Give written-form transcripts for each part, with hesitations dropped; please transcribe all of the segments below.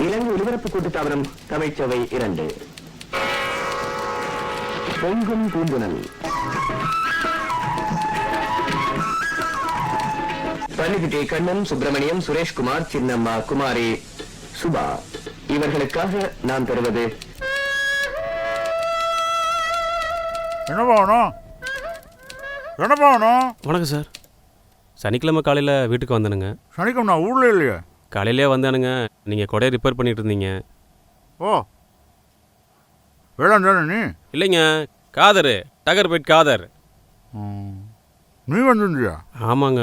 இலங்கை ஒலிபரப்பு கூட்டுத்தாபனம் தமிழ்ச்சவை 2 பொங்கும் பூங்குனல் பள்ளிக்குட்டி கண்ணன், சுப்பிரமணியம், சுரேஷ்குமார், சின்னம்மா, குமாரி, சுபா இவர்களுக்காக நான் தருவது வணக்கம் சார். சனிக்கிழமை காலையில் வீட்டுக்கு வந்தேனுங்க. சனிக்கிழமை நான் ஊரில் இல்லையே. காலையிலே வந்தானுங்க. நீங்கள் கொடையை ரிப்பேர் பண்ணிட்டு இருந்தீங்க. ஓ வேளாண் தானே நீ? இல்லைங்க, காதர், டகர் போயிட் காதர். நீ வந்துருந்தியா? ஆமாங்க,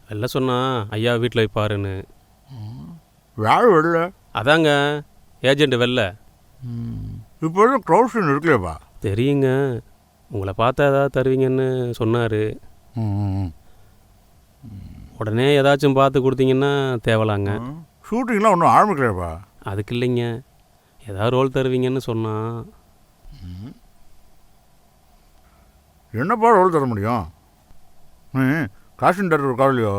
வெளில சொன்னா ஐயா வீட்டில் வைப்பாருன்னு. யார் வெளில? அதாங்க ஏஜெண்ட் வெளில. இப்போ எதுவும் க்ரௌஷன் இருக்கலையாப்பா? தெரியுங்க, உங்களை பார்த்தா ஏதாவது தருவீங்கன்னு சொன்னார். உடனே ஏதாச்சும் பார்த்து கொடுத்தீங்கன்னா தேவலாங்க. ஷூட்டிங்லாம் ஒன்றும் ஆரம்பிக்கலையாப்பா? அதுக்கு இல்லைங்க, ஏதாவது ரோல் தருவீங்கன்னு சொன்னான். என்னப்பா ரோல் தர முடியும்? நீ காஸ்டியூம் டேரக்டர் இருக்காவிலையோ,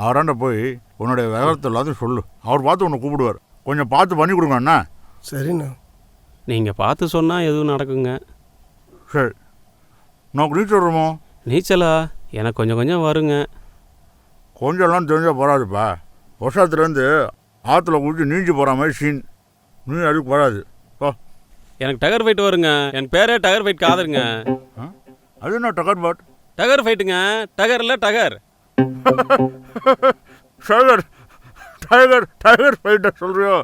அவராண்ட போய் உன்னுடைய விவரத்தை எல்லாத்தையும் சொல்லு. அவர் பார்த்து உன்னை கூப்பிடுவார். கொஞ்சம் பார்த்து பண்ணி கொடுங்க அண்ணா. சரிண்ணா. நீங்கள் பார்த்து சொன்னால் எதுவும் நடக்குங்க. சரி, நமக்கு நீச்சல் வருமோ? நீச்சலா? எனக்கு கொஞ்சம் கொஞ்சம் வருங்க. கொஞ்சம்லாம் தெரிஞ்சால் போகாதுப்பா. வருஷத்துலேருந்து ஆற்றுல குடிச்சு நீஞ்சி போகிற மாதிரி சீன். நீ அதுக்கு வராது. ஓ, எனக்கு டகர் ஃபைட் வருங்க. என் பேரே டகர் ஃபைட் காதருங்க. அது என்ன டகர் பாட்? டகர் ஃபைட்டுங்க. டகர் இல்லை டகர். டகர் டகர் டகர் ஃபைட்டை சொல்கிறியோ?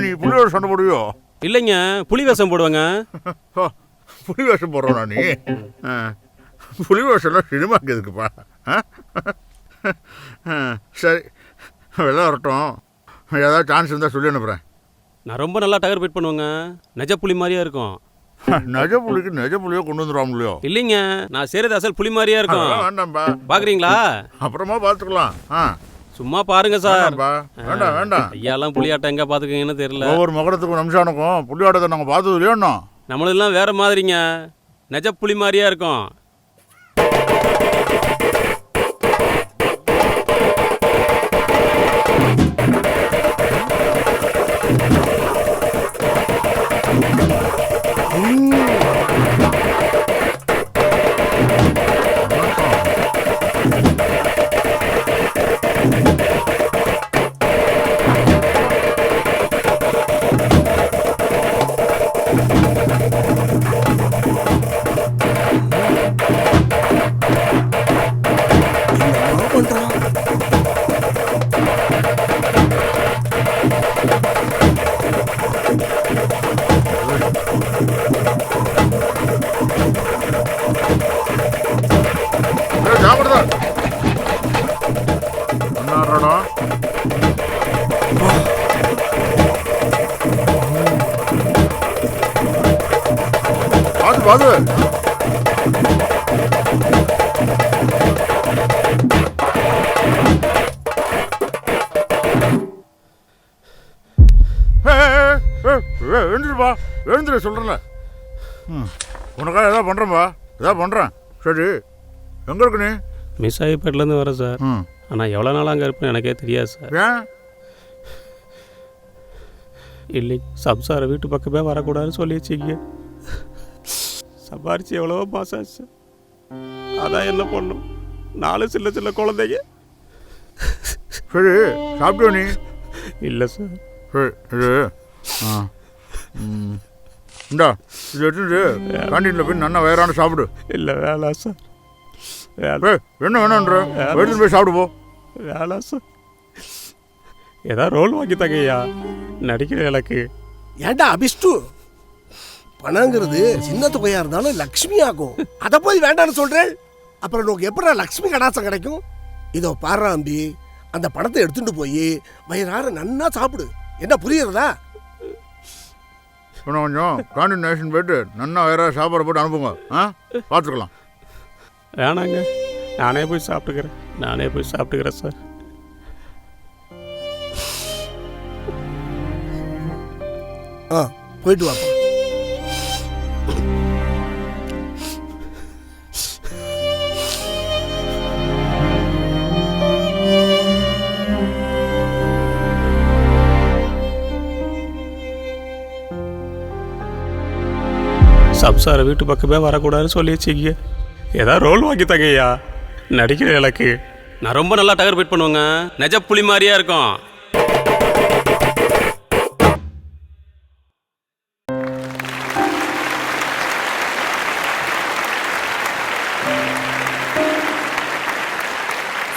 நீ புலியோட சண்டை போடுவியோ? இல்லைங்க, புலி வேஷம் போடுவாங்க. புலி வேஷம் போடுறோண்ணா நீ? புலி வேஷம்லாம் சினிமாக்கு இருக்குப்பா. சரி, வெளில வரட்டும். ஏதாவது சான்ஸ் இருந்தால் சொல்லி அனுப்புகிறேன். நான் ரொம்ப நல்லா டகர் ஃபைட் பண்ணுவேங்க. நெஜ புலி மாதிரியா இருக்கும். நெஜ புலிக்கு நெஜ புலியோ கொண்டு வந்துடுவாங்களோ? இல்லைங்க, நான் செய்கிறது அசல் புலி மாதிரியா இருக்கும். வேண்டாம்ப்பா. பார்க்குறீங்களா? அப்புறமா பார்த்துக்கலாம். சும்மா பாருங்க சார். வேண்டாம் வேண்டாம். ஐயாலாம் புலியாட்டம் எங்கே பார்த்துக்கீங்கன்னு தெரியல. ஒவ்வொரு மகரத்துக்கும் நிமிஷானுக்கும் புலியாட்டத்தை நாங்கள் பார்த்தது இல்லையோண்ணா. நம்மளெல்லாம் வேற மாதிரிங்க. நெஜ புலி மாதிரியா இருக்கும். பாது எழுந்துருப்பா, எழுந்துரு சொல்கிறேன்ல. உனக்காக எதாவது பண்ணுறேன்ப்பா, எதாவது பண்ணுறேன். சரி, எங்கே இருக்கு நீ? மிஸ் ஆகிப்பேட்லேருந்து வரேன் சார். ஆனால் எவ்வளோ நாள் அங்கே இருப்பேன்னு எனக்கே தெரியாது சார். ஏன்? இல்லைங்க, சம்சார வீட்டு பக்கமே வரக்கூடாதுன்னு சொல்லி வச்சிங்க. சம்பாரிச்சு எவ்வளவோ மாசம் ஆச்சு. அதான் என்ன பண்ணும், 4 சின்ன சின்ன குழந்தைங்க. சரி, சாப்பிட்டியோ நீ? இல்லை சார். சரி, இது இந்தா, இது எடுத்துட்டு கேண்டீனில் போய் நல்லா வயிறான சாப்பிடு. இல்லை வேணாம் சார். என்ன வேணான்ற? எடுத்துட்டு போய் சாப்பிடு போ. வேணாம் சார், ஏதாவது ரோல் வாங்கி தங்கய்யா, நடிக்கிற எனக்கு. ஏண்டா அபிஷ்டு, பணங்கிறது சின்ன தொகையா இருந்தாலும் லக்ஷ்மி ஆகும். அதை போய் வேண்டான்னு சொல்றேன். அப்புறம் உனக்கு எப்படா லக்ஷ்மி கடாசம் கிடைக்கும்? இதோ பாரு அம்பி, அந்த பணத்தை எடுத்துட்டு போய் வயிறார நன்னா சாப்பிடு. என்ன புரியுறதா? கொஞ்சம் கேண்டீன் நேஷன் போயிட்டு நன்னா வயிறார சாப்பாடு போட்டு அனுப்புங்க. பார்த்துக்கலாம். வேணாங்க, நானே போய் சாப்பிட்டுக்கிறேன் சார். போயிட்டு வாப்பா. சம்சார வீட்டு பக்கமே வரக்கூடாதுன்னு சொல்லி வச்சுக்கிங்க. ஏதாவது ரோல் வாங்கி தங்கய்யா, நடிக்கிற எனக்கு. நான் ரொம்ப நல்லா டகர் பீட் பண்ணுவேங்க, நெஜ புலி மாதிரியா இருக்கும்.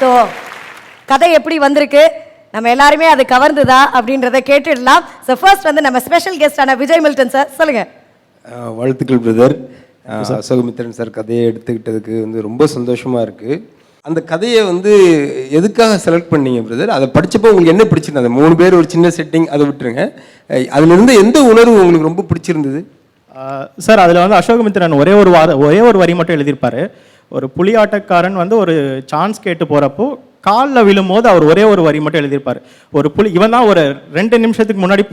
ஸோ கதை எப்படி வந்திருக்கு, நம்ம எல்லாருமே அது கவர்ந்துதா அப்படின்றத கேட்டுடலாம். ஸோ ஃபர்ஸ்ட் வந்து நம்ம ஸ்பெஷல் கெஸ்டான விஜய் மில்டன் சார் சொல்லுங்க. வாழ்த்துக்கள் பிரதர். அசோகமித்திரன் சார் கதையை எடுத்துக்கிட்டதுக்கு வந்து ரொம்ப சந்தோஷமாக இருக்குது. அந்த கதையை வந்து எதுக்காக செலக்ட் பண்ணீங்க பிரதர்? அதை படித்தப்போ உங்களுக்கு என்ன பிடிச்சிருந்தது? அந்த 3 பேர் ஒரு சின்ன செட்டிங் அதை விட்டுருங்க. அதிலிருந்து எந்த உணர்வு உங்களுக்கு ரொம்ப பிடிச்சிருந்தது? சார் அதில் வந்து அசோகமித்திரன் ஒரே ஒரு வரி மட்டும் எழுதியிருப்பார். ஒரு புலியாட்டக்காரன் வந்து ஒரு சான்ஸ் கேட்டு போகிறப்போ காலில் விழும்போது அவர் ஒரே ஒரு வரி மட்டும் எழுதியிருப்பார். ஒரு புலி, இவன் தான் ஒரு 2 நிமிஷத்துக்கு முன்னாடி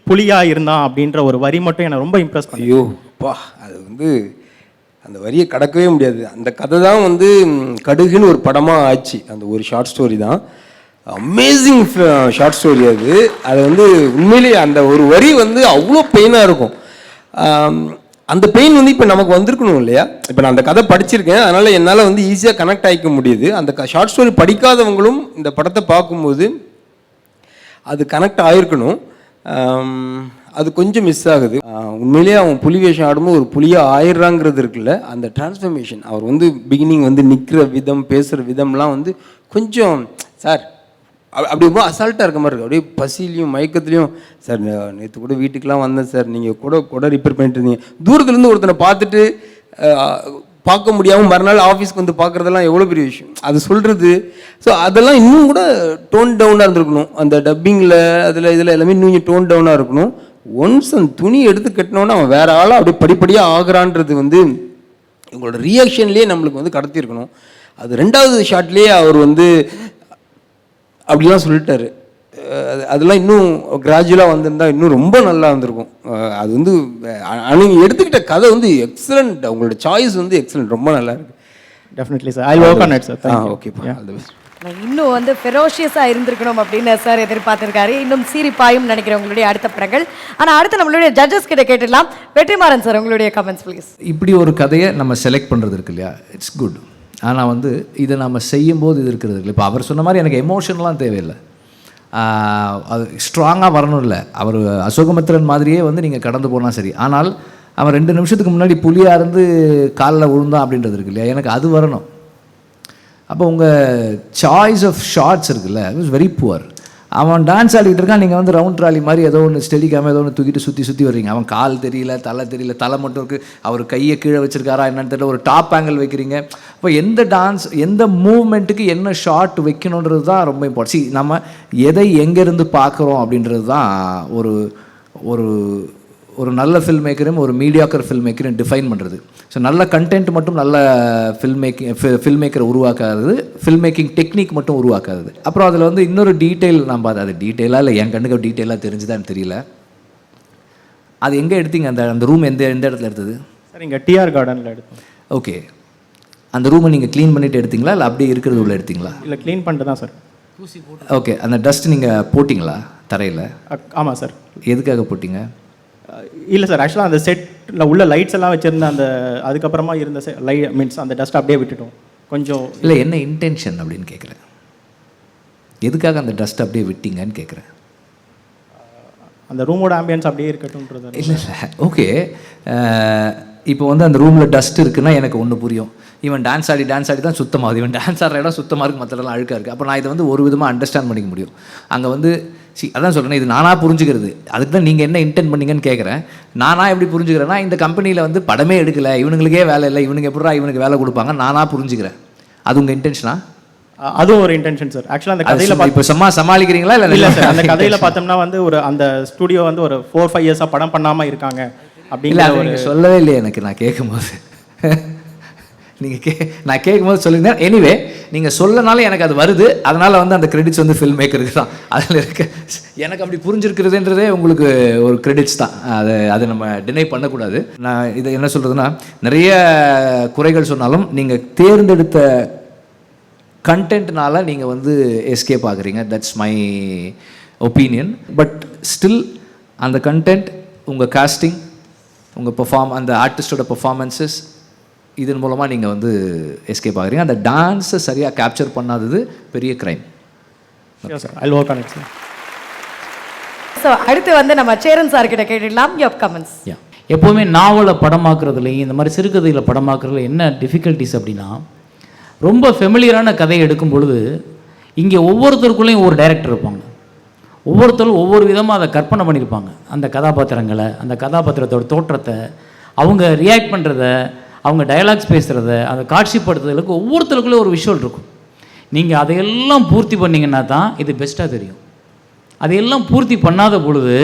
புலியாக இருந்தான் அப்படின்ற ஒரு வரி மட்டும் என்னை ரொம்ப இம்ப்ரெஸ் பண்ணி. ஐயோ பா, அது வந்து அந்த வரியை கடக்கவே முடியாது. அந்த கதை தான் வந்து கடுகுன்னு ஒரு படமாக ஆச்சு. அந்த ஒரு ஷார்ட் ஸ்டோரி தான், அமேசிங் ஷார்ட் ஸ்டோரி அது. அது வந்து உண்மையிலேயே அந்த ஒரு வரி வந்து அவ்வளோ பெயினாக இருக்கும். அந்த பெயின் வந்து இப்போ நமக்கு வந்திருக்கணும் இல்லையா? இப்போ நான் அந்த கதை படிச்சிருக்கேன், அதனால் என்னால் வந்து ஈஸியாக கனெக்ட் ஆகிக்க முடியுது. அந்த ஷார்ட் ஸ்டோரி படிக்காதவங்களும் இந்த படத்தை பார்க்கும்போது அது கனெக்ட் ஆகிருக்கணும். அது கொஞ்சம் மிஸ் ஆகுது. உண்மையிலேயே அவன் புலி வேஷம் ஆடும்போது ஒரு புலியாக ஆயிடுறாங்கிறது இருக்குல்ல, அந்த டிரான்ஸ்ஃபர்மேஷன், அவர் வந்து பிகினிங் வந்து நிற்கிற விதம், பேசுகிற விதம்லாம் வந்து கொஞ்சம் சார் அப்படி ரொம்ப அசால்ட்டாக இருக்க மாதிரி இருக்குது. அப்படியே பசிலையும் மயக்கத்துலையும், சார் நேற்று கூட வீட்டுக்கெலாம் வந்தேன் சார், நீங்கள் கூட ரிப்பேர் பண்ணிட்டு இருந்தீங்க. தூரத்துலேருந்து ஒருத்தனை பார்த்துட்டு பார்க்க முடியாமல் மறுநாள் ஆஃபீஸ்க்கு வந்து பார்க்குறதெல்லாம் எவ்வளோ பெரிய விஷயம் அது சொல்கிறது. ஸோ அதெல்லாம் இன்னும் கூட டோன் டவுனாக இருந்திருக்கணும். அந்த டப்பிங்கில் இதில் எல்லாமே இன்னும் டோன் டவுனாக இருக்கணும். ஒன்ஸ் அந்த துணி எடுத்து கட்டினோன்னா அவன் வேறு ஆளாக அப்படியே படிப்படியாக ஆகிறான்றது வந்து இவங்களோட ரியாக்ஷன்லேயே நம்மளுக்கு வந்து கடத்தியிருக்கணும். அது 2வது ஷாட்லேயே அவர் வந்து அப்படிலாம் சொல்லிட்டாரு. அதெல்லாம் இன்னும் கிராஜுவலாக வந்திருந்தால் இன்னும் ரொம்ப நல்லா இருந்திருக்கும். அது வந்து நீங்கள் எடுத்துக்கிட்ட கதை வந்து எக்ஸலண்ட். உங்களோட சாய்ஸ் வந்து எக்ஸலண்ட், ரொம்ப நல்லா இருக்குது. Definitely sir, I work on it sir. Okay, all the best. இன்னும் வந்து ஃபெரோஷியஸாக இருந்திருக்கணும் அப்படின்னு சார் எதிர்பார்த்துருக்காரு. இன்னும் சீரிப்பாயும் நினைக்கிறேன் உங்களுடைய அடுத்த படங்கள். ஆனால் அடுத்து நம்மளுடைய ஜட்ஜஸ் கிட்ட கேட்டுடலாம். வெற்றிமாறன் சார், உங்களுடைய கமெண்ட்ஸ் ப்ளீஸ். இப்படி ஒரு கதையை நம்ம செலக்ட் பண்ணுறது இருக்கு இல்லையா, இட்ஸ் குட். ஆனால் வந்து இதை நம்ம செய்யும்போது இது இருக்கிறது இல்லை. இப்போ அவர் சொன்ன மாதிரி எனக்கு எமோஷன்லாம் தேவையில்லை, அது ஸ்ட்ராங்காக வரணும் இல்லை. அவர் அசோகமித்திரன் மாதிரியே வந்து நீங்கள் கடந்து போனால் சரி. ஆனால் அவன் 2 நிமிஷத்துக்கு முன்னாடி புலியாக இருந்து காலில் விழுந்தான் அப்படின்றது இருக்கு இல்லையா, எனக்கு அது வரணும். அப்போ உங்கள் சாய்ஸ் ஆஃப் ஷார்ட்ஸ் இருக்குல்ல, இட் வாஸ் வெரி புவர். அவன் டான்ஸ் ஆடிக்கிட்டு இருக்கான், நீங்கள் வந்து ரவுண்ட் ட்ராலி மாதிரி ஏதோ ஒன்று ஸ்டெடிக்காமல் ஏதோ ஒன்று தூக்கிட்டு சுற்றி வர்றீங்க. அவன் கால் தெரியல, தலை தெரியல, தலை மட்டும் இருக்குது. அவர் கையை கீழே வச்சுருக்காரா என்னன்னு தெரியல, ஒரு டாப் ஆங்கிள் வைக்கிறீங்க. இப்போ எந்த டான்ஸ், எந்த மூவ்மெண்ட்டுக்கு என்ன ஷார்ட் வைக்கணுன்றது தான் ரொம்ப இம்பார்ட்டன்ட். நம்ம எதை எங்கேருந்து பார்க்குறோம் அப்படின்றது தான் ஒரு ஒரு ஒரு நல்ல ஃபில்ம் மேக்கரும் ஒரு மீடியாக்கர் ஃபில்ம் மேக்கரும் டிஃபைன் பண்ணுறது. ஸோ நல்ல கண்டென்ட் மட்டும் நல்ல ஃபில்ம் மேக்கரை உருவாக்காது, ஃபில்ம் மேக்கிங் டெக்னிக் மட்டும் உருவாக்காது. அப்புறம் அதில் வந்து இன்னொரு டீட்டெயில் நான் பார்த்தேன். அது டீட்டெயிலாக இல்லை, என் கண்ணுக்கு டீட்டெயிலாக தெரிஞ்சுதான்னு தெரியல. அது எங்கே எடுத்தீங்க? அந்த ரூம் எந்த இடத்துல எடுத்தது சார்? இங்கே டிஆர் கார்டனில் எடுத்தோம். ஓகே, அந்த ரூமை நீங்கள் க்ளீன் பண்ணிவிட்டு எடுத்தீங்களா இல்லை அப்படியே இருக்கிறது உள்ள எடுத்தீங்களா? இல்லை, க்ளீன் பண்ணிட்டு தான் சார். ஓகே, அந்த டஸ்ட் நீங்கள் போட்டிங்களா தரையில்? ஆமாம் சார். எதுக்காக போட்டிங்க? இல்லை சார், ஆக்சுவலாக அந்த செட்டில் உள்ள லைட்ஸ் எல்லாம் வச்சுருந்த அந்த அதுக்கப்புறமா இருந்த மீன்ஸ் அந்த டஸ்ட் அப்படியே விட்டுட்டோம் கொஞ்சம். இல்லை, என்ன இன்டென்ஷன் அப்படின்னு கேட்குறேன். எதுக்காக அந்த டஸ்ட் அப்படியே விட்டீங்கன்னு கேட்குறேன். அந்த ரூமோட ஆம்பியன்ஸ் அப்படியே இருக்கட்டும்ன்றது. இல்லை இல்லை, ஓகே. இப்போ வந்து அந்த ரூமில் டஸ்ட் இருக்குன்னா எனக்கு ஒன்று புரியும். இவன் டான்ஸ் ஆடி தான் சுத்தமாகுது. இவன் டான்ஸ் ஆடுற இடம் சுத்தமாக இருக்குது, மற்றெல்லாம் அழுக்காக இருக்குது. அப்போ நான் இதை வந்து ஒரு விதமாக அண்டர்ஸ்டாண்ட் பண்ணிக்க முடியும். அங்கே வந்து அதான் சொல்கிறேன், இது நானாக புரிஞ்சுக்கிறது. அதுக்கு தான் நீங்கள் என்ன இன்டென்ட் பண்ணீங்கன்னு கேட்குறேன். நானாக எப்படி புரிஞ்சுக்கிறேன்னா, இந்த கம்பெனியில் வந்து படமே எடுக்கலை, இவனுங்களுக்கே வேலை இல்லை, இவனுக்கு எப்படா இவனுக்கு வேலை கொடுப்பாங்க, நானாக புரிஞ்சுக்கிறேன். அது உங்கள் இன்டென்ஷனா? அதுவும் ஒரு இன்டென்ஷன் சார். ஆக்சுவலாக அந்த கதையில் இப்போ சமாளிக்கிறீங்களா இல்லை? இல்லை சார், அந்த கதையில் பார்த்தோம்னா வந்து ஒரு அந்த ஸ்டுடியோ வந்து ஒரு 4-5 இயர்ஸாக படம் பண்ணாமல் இருக்காங்க அப்படிங்கிற ஒரு சொல்லவே இல்லையே எனக்கு. நான் கேட்கும்போது நான் கேட்கும்போது சொல்லியிருந்தேன். எனிவே நீங்கள் சொல்லனாலும் எனக்கு அது வருது. அதனால் வந்து அந்த கிரெடிட்ஸ் வந்து ஃபில்ம் மேக்கருக்கு தான். அதில் இருக்க எனக்கு அப்படி புரிஞ்சிருக்கிறதுன்றதே உங்களுக்கு ஒரு கிரெடிட்ஸ் தான். அதை நம்ம டினை பண்ணக்கூடாது. நான் இதை என்ன சொல்கிறதுனா, நிறைய குறைகள் சொன்னாலும் நீங்கள் தேர்ந்தெடுத்த கண்டென்ட்னால நீங்கள் வந்து எஸ்கேப் ஆகுறீங்க. That's my opinion. But still அந்த கண்டென்ட், உங்கள் காஸ்டிங், உங்கள் அந்த ஆர்டிஸ்டோட பெர்ஃபார்மன்ஸஸ் இதன் மூலமாக நீங்கள் வந்து எஸ்கேப் ஆகுறீங்க. அந்த டான்ஸை சரியாக கேப்சர் பண்ணாதது பெரிய crime. I'll work on it, sir. So அடுத்து வந்து நம்ம சேரன் சார் கிட்ட கேட்டுடலாம் யோர் கமெண்ட்ஸ். எப்போவுமே நாவலை படமாக்குறதுலையும் இந்த மாதிரி சிறுகதையில் படமாக்குறதுல என்ன டிஃபிகல்ட்டிஸ் அப்படின்னா, ரொம்ப ஃபெமிலியரான கதையை எடுக்கும் பொழுது இங்கே ஒவ்வொருத்தருக்குள்ளேயும் ஒரு டைரக்டர் இருப்பாங்க. ஒவ்வொருத்தரும் ஒவ்வொரு விதமாக அதை கற்பனை பண்ணியிருப்பாங்க. அந்த கதாபாத்திரங்களை, அந்த கதாபாத்திரத்தோட தோற்றத்தை, அவங்க ரியாக்ட் பண்ணுறத, அவங்க டயலாக்ஸ் பேசுகிறத, அந்த காட்சிப்படுத்துதலுக்கு ஒவ்வொருத்தருக்குள்ளே ஒரு விஷுவல் இருக்கும். நீங்கள் அதையெல்லாம் பூர்த்தி பண்ணிங்கன்னா தான் இது பெஸ்ட்டாக தெரியும். அதையெல்லாம் பூர்த்தி பண்ணாத பொழுது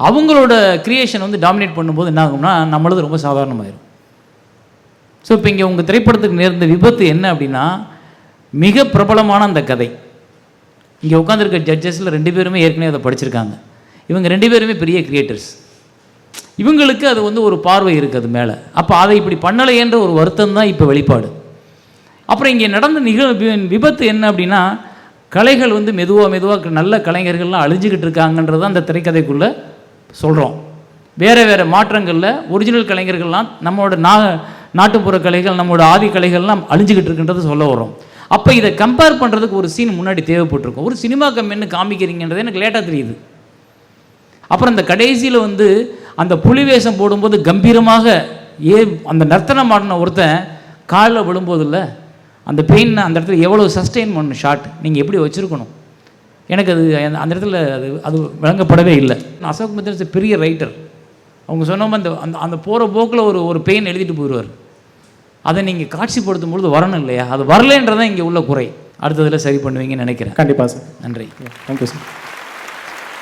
அவங்களோட க்ரியேஷன் வந்து டாமினேட் பண்ணும்போது என்ன ஆகும்னா நம்மளது ரொம்ப சாதாரணமாயிடும். ஸோ இப்போ இங்கே உங்கள் திரைப்படத்துக்கு நேர்ந்த விபத்து என்ன அப்படின்னா, மிக பிரபலமான அந்த கதை, இங்கே உட்காந்துருக்க ஜட்ஜஸில் 2 பேருமே ஏற்கனவே அதை படிச்சிருக்காங்க. இவங்க 2 பேருமே பெரிய கிரியேட்டர்ஸ். இவங்களுக்கு அது வந்து ஒரு பார்வை இருக்குது அது மேலே. அப்போ அதை இப்படி பண்ணலையேன்ற ஒரு வருத்தம் தான் இப்போ வெளிப்பாடு. அப்புறம் இங்கே நடந்த விபத்து என்ன அப்படின்னா, கலைகள் வந்து மெதுவாக நல்ல கலைஞர்கள்லாம் அழிஞ்சிக்கிட்டு இருக்காங்கன்றது அந்த திரைக்கதைக்குள்ளே சொல்கிறோம். வேறு மாற்றங்களில் ஒரிஜினல் கலைஞர்கள்லாம் நம்மளோட நாட்டுப்புற கலைகள், நம்மளோட ஆதி கலைகள்லாம் அழிஞ்சிக்கிட்டு இருக்குன்றது சொல்ல வரோம். அப்போ இதை கம்பேர் பண்ணுறதுக்கு ஒரு சீன் முன்னாடி தேவைப்பட்டிருக்கும். ஒரு சினிமா கம்மின்னு காமிக்கிறீங்கன்றது எனக்கு லேட்டாக தெரியுது. அப்புறம் இந்த கடைசியில் வந்து அந்த புலி வேஷம் போடும்போது கம்பீரமாக அந்த நர்த்தனம் ஆடின ஒருத்தன் காலில் விழும்போது இல்லை அந்த பெயின் அந்த இடத்துல எவ்வளோ சஸ்டெயின் பண்ணணும் ஷாட், நீங்கள் எப்படி வச்சுருக்கணும், எனக்கு அது அந்த இடத்துல அது விளங்கப்படவே இல்லை. அசோக் மித்ரன் பெரிய ரைட்டர், அவங்க சொன்னோம் அந்த அந்த போகிற போக்கில் ஒரு பெயின் எழுதிட்டு போயிடுவார். அதை நீங்கள் காட்சிப்படுத்தும் பொழுது வரணும் இல்லையா, அது வரலன்றதான் இங்கே உள்ள குறை. அடுத்ததில் சரி பண்ணுவீங்கன்னு நினைக்கிறேன். கண்டிப்பாக சார். நன்றி. Thank you sir.